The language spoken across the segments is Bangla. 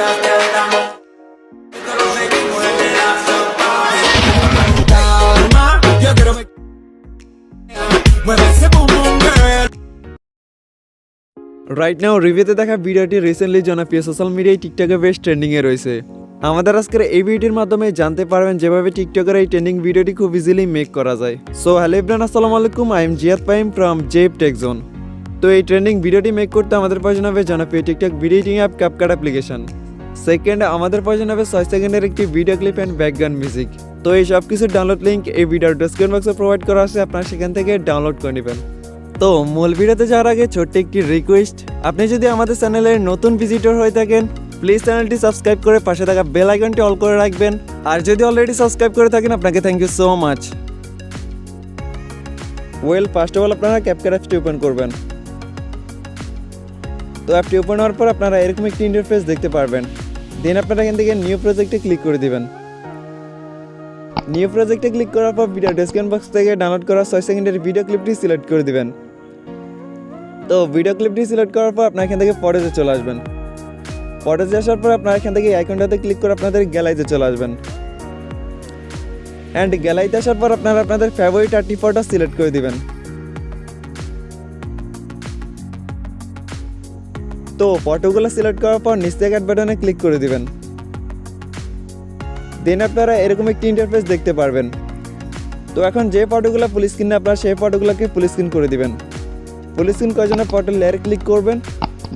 hasta el amor. Esto lo seguimos en el after party. Calma, yo quiero ver. Mueve ese boom boom girl. Right now রিভিউতে দেখা ভিডিওটি রিসেন্টলি জনপ্রিয় সোশ্যাল মিডিয়ায় টিকটকে বেশ ট্রেন্ডিংয়ে রয়েছে। আমাদের আজকের এই ভিডিওর মাধ্যমে জানতে পারবেন যেভাবে টিকটকের এই ট্রেন্ডিং ভিডিওটি খুব ইজিলি মেক করা যায়। সো হ্যালো এভরিওয়ান, আসসালামু আলাইকুম, I am Jihad Fahim from JIHAD tech zone. তো এই ট্রেন্ডিং ভিডিওটি মেক করতে আমাদের প্রয়োজন হবে জনপ্রিয় TikTok video editing app Capcut application. Second, আমাদের প্রয়োজন হবে 6 সেকেন্ডের একটি video clip and background music. তো এই সব কিছুর ডাউনলোড লিঙ্ক এই ভিডিওর ডেসক্রিপশন বক্সে প্রোভাইড করা আছে, আপনারা সেখান থেকে ডাউনলোড করে নেবেন। তো মূল ভিডিওতে যাওয়ার আগে ছোট্ট একটি রিকোয়েস্ট, আপনি যদি আমাদের চ্যানেলের নতুন ভিজিটর হয়ে থাকেন প্লিজ চ্যানেলটি সাবস্ক্রাইব করে পাশে থাকা বেল আইকনটি অল করে রাখবেন, আর যদি অলরেডি সাবস্ক্রাইব করে থাকেন আপনাকে thank you so much. First of all আপনারা ক্যাপকাট অ্যাপটি ওপেন করবেন। তো অ্যাপটি ওপেন হওয়ার পর আপনারা এরকম একটি ইন্টারফেস দেখতে পারবেন। দেন আপনারা এখান থেকে নিউ প্রজেক্টে ক্লিক করে দিবেন। নিউ প্রজেক্টে ক্লিক করার পর ভিডিও ডেসক্রিপশন বক্স থেকে ডাউনলোড করা 6 সেকেন্ডের ভিডিও ক্লিপটি সিলেক্ট করে দিবেন। তো ভিডিও ক্লিপটি সিলেক্ট করার পর আপনারা এখান থেকে ফটোজে চলে আসবেন। ফটোজে আসার পর আপনারা এখান থেকে আইকনটাতে ক্লিক করে আপনাদের গ্যালারিতে চলে আসবেন। অ্যান্ড গ্যালারিতে আসার পর আপনারা আপনাদের ফেভারিট 8টি ফটো সিলেক্ট করে দিবেন। তো ফটোগুলো সিলেক্ট করার পর নিচ থেকে অ্যাড বাটনে ক্লিক করে দিবেন। দেন আপনারা এরকম একটি ইন্টারফেস দেখতে পারবেন। তো এখন যে ফটোগুলো ফুল স্ক্রিনে আপনারা সেই ফটোগুলোকে ফুল স্ক্রিন করে দিবেন। ফুল স্ক্রিন করার জন্য ফটো লেয়ার ক্লিক করবেন,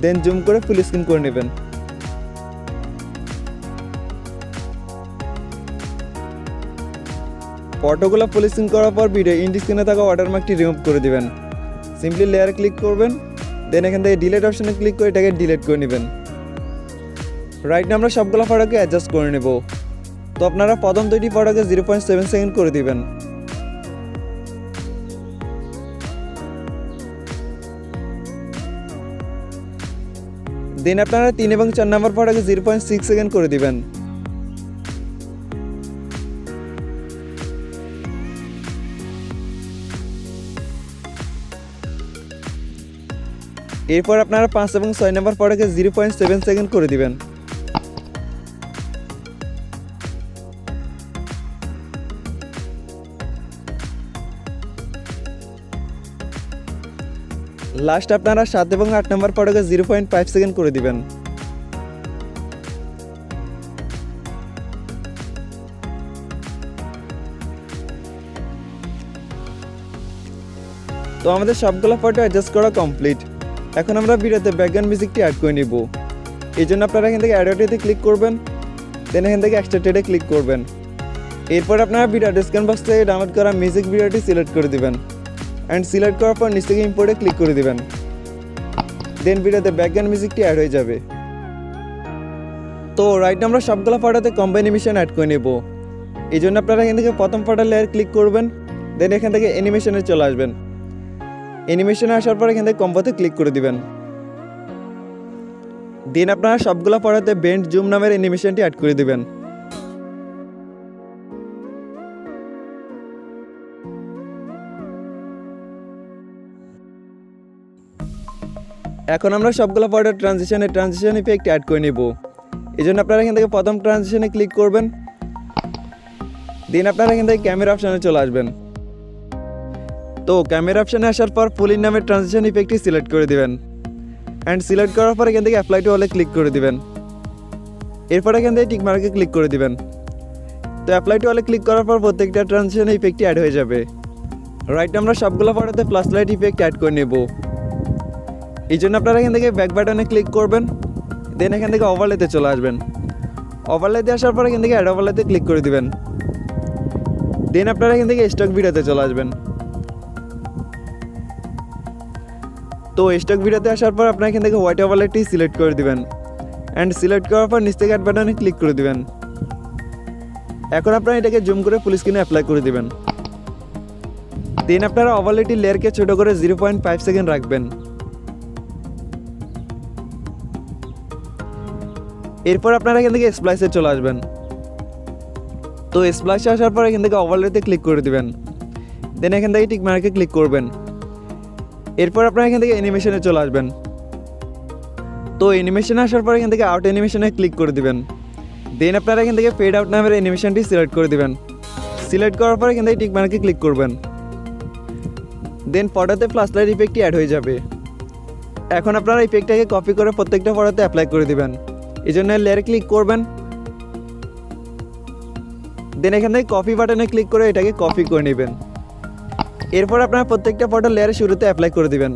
দেন জুম করে ফুল স্ক্রিন করে নেবেন। ফটোগুলো ফুল স্ক্রিন করার পর ভিডিও ইন্ড স্ক্রিনে থাকা ওয়াটারমার্কটি রিমুভ করে দিবেন। সিম্পলি লেয়ারে ক্লিক করবেন, দেন এখান থেকে ডিলিট অপশনে ক্লিক করে এটাকে ডিলিট করে নেবেন। রাইট নাও আমরা সবগুলো ফটোকে অ্যাডজাস্ট করে নেব। তো আপনারা প্রথম 2টি ফটোকে 0.7 সেকেন্ড করে দিবেন। দেন আপনারা 3 এবং 4 নম্বর ফটোকে 0.6 সেকেন্ড করে দিবেন। এরপর আপনারা 5 এবং 6 নম্বর ফটোকে 0.7 সেকেন্ড করে দিবেন। লাস্ট আপনারা 7 এবং 8 নম্বর ফটোকে 0.5 সেকেন্ড করে দিবেন। তো আমাদের সবগুলো ফটো অ্যাডজাস্ট করা কমপ্লিট। এখন আমরা ভিডিওতে ব্যাকগ্রাউন্ড মিউজিকটি অ্যাড করে নিব। এই জন্য আপনারা এখান থেকে অ্যাডতে ক্লিক করবেন, দেন এখান থেকে এক্সট্রাক্টেডে ক্লিক করবেন। এরপর আপনারা ভিডিও ডেসক্রিপশন বক্স থেকে ডাউনলোড করা মিউজিক ভিডিওটি সিলেক্ট করে দিবেন। অ্যান্ড সিলেক্ট করার পর নিচ থেকে ইম্পোর্টে ক্লিক করে দিবেন। দেন ভিডিওতে ব্যাকগ্রাউন্ড মিউজিকটি অ্যাড হয়ে যাবে। তো রাইট আমরা সবগুলো ফটোতে কম্বাইন অ্যানিমেশন অ্যাড করে নেব। এই জন্য আপনারা এখান থেকে প্রথম ফটো লেয়ার ক্লিক করবেন, দেন এখান থেকে অ্যানিমেশনে চলে আসবেন। অ্যানিমেশনে আসার পর এখান থেকে কম্বোতে ক্লিক করে দিবেন। দেন আপনারা সবগুলো ফটোতে বেন্ড জুম নামের অ্যানিমেশনটি অ্যাড করে দিবেন। এখন আমরা সবগুলো ফটো ট্রানজিশন ইফেক্ট অ্যাড করে নেব। এই জন্য আপনারা এখান থেকে প্রথম ট্রানজিশনে ক্লিক করবেন, দেন আপনারা এখান থেকে ক্যামেরা অপশনে চলে আসবেন। তো ক্যামেরা অপশনে আসার পর পুলিন নামের ট্রানজিশন ইফেক্টটি সিলেক্ট করে দিবেন। অ্যান্ড সিলেক্ট করার পর এখান থেকে অ্যাপ্লাই টু অলে ক্লিক করে দিবেন। এরপর এখান থেকে টিক মার্কে ক্লিক করে দিবেন। তো অ্যাপ্লাই টু অলে ক্লিক করার পর প্রত্যেকটা ট্রানজিশন ইফেক্টটি অ্যাড হয়ে যাবে। রাইট আমরা সবগুলো ফটোতে ফ্ল্যাশ লাইট ইফেক্ট অ্যাড করে নেব। এই জন্য আপনারা এখান থেকে ব্যাক বাটনে ক্লিক করবেন, দেন এখান থেকে ওভারলেতে চলে আসবেন। ওভারলেতে আসার পর এখান থেকে অ্যাড ওভারলেতে ক্লিক করে দিবেন। দেন আপনারা এখান থেকে স্টক ভিডিওতে চলে আসবেন। তো স্টক ভিডিওতে আসার পর আপনারা এখান থেকে হোয়াইট ওভারলেটি সিলেক্ট করে দিবেন। অ্যান্ড সিলেক্ট করার পর নিচ থেকে অ্যাড বাটনে ক্লিক করে দিবেন। এখন আপনারা এটাকে জুম করে ফুল স্ক্রিনে অ্যাপ্লাই করে দিবেন। দেন আপনারা ওভারলেটি লেয়ারকে ছোট করে 0.5 সেকেন্ড রাখবেন। এরপর আপনারা এখান থেকে স্প্লাইসে চলে আসবেন। তো স্প্লাইসে আসার পর এখান থেকে ওভারলেতে ক্লিক করে দিবেন। দেন এখান থেকে টিক মার্কে ক্লিক করবেন। এরপর আপনারা এখান থেকে অ্যানিমেশনে চলে আসবেন। তো তো অ্যানিমেশনে আসার পর এখান থেকে আউট অ্যানিমেশনে ক্লিক করে দিবেন। দেন আপনারা এখান থেকে ফেড আউট নামের অ্যানিমেশনটি সিলেক্ট করে দিবেন। সিলেক্ট করার পর এখান থেকে টিক মার্কে ক্লিক করবেন। দেন ফটোতে ফ্ল্যাশ লাইট ইফেক্টটি অ্যাড হয়ে যাবে। এখন আপনারা ইফেক্টটাকে কপি করে প্রত্যেকটা ফটোতে অ্যাপ্লাই করে দিবেন। এই জন্য লেয়ারে ক্লিক করবেন। দেন এখান থেকে কপি বাটনে ক্লিক করে এটাকে কপি করে নেবেন। এরপর আপনারা প্রত্যেকটা ফটো লেয়ারের শুরুতে অ্যাপ্লাই করে দিবেন।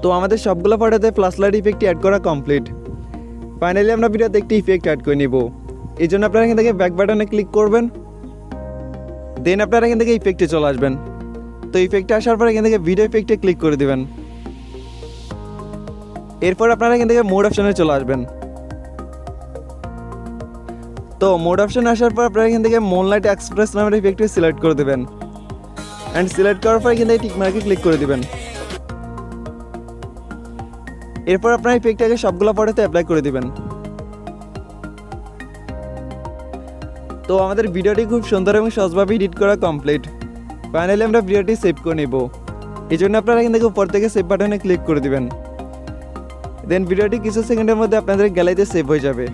তো আমাদের সবগুলো ফটোতে ফ্ল্যাশ লাইট ইফেক্ট অ্যাড করা কমপ্লিট। ফাইনালি আমরা ভিডিওতে একটি ইফেক্ট অ্যাড করে নিব। এই জন্য আপনারা এখান থেকে ব্যাক বাটনে ক্লিক করবেন। দেন আপনারা এখান থেকে ইফেক্টে চলে আসবেন। তো ইফেক্টে আসার পর এখান থেকে ভিডিও ইফেক্টে ক্লিক করে দিবেন। এরপর আপনারা এখান থেকে মোড অপশনে চলে আসবেন। তো মোড অপশনে আসার পর আপনারা এখান থেকে মুনলাইট এক্সপ্রেস নামের ইফেক্টটি সিলেক্ট করে দেবেন। অ্যান্ড সিলেক্ট করার পর এখান থেকে টিক মার্কে ক্লিক করে দিবেন। এরপর আপনারা ইফেক্টটাকে সবগুলো ফটোতে অ্যাপ্লাই করে দিবেন। তো আমাদের ভিডিওটি খুব সুন্দর এবং সহজভাবে এডিট করা কমপ্লিট। ফাইনালি আমরা ভিডিওটি সেভ করে নেব। এই জন্য আপনারা এখান থেকে উপর থেকে সেভ বাটনে ক্লিক করে দিবেন। দেন ভিডিওটি কিছু সেকেন্ডের মধ্যে আপনাদের গ্যালারিতে সেভ হয়ে যাবে।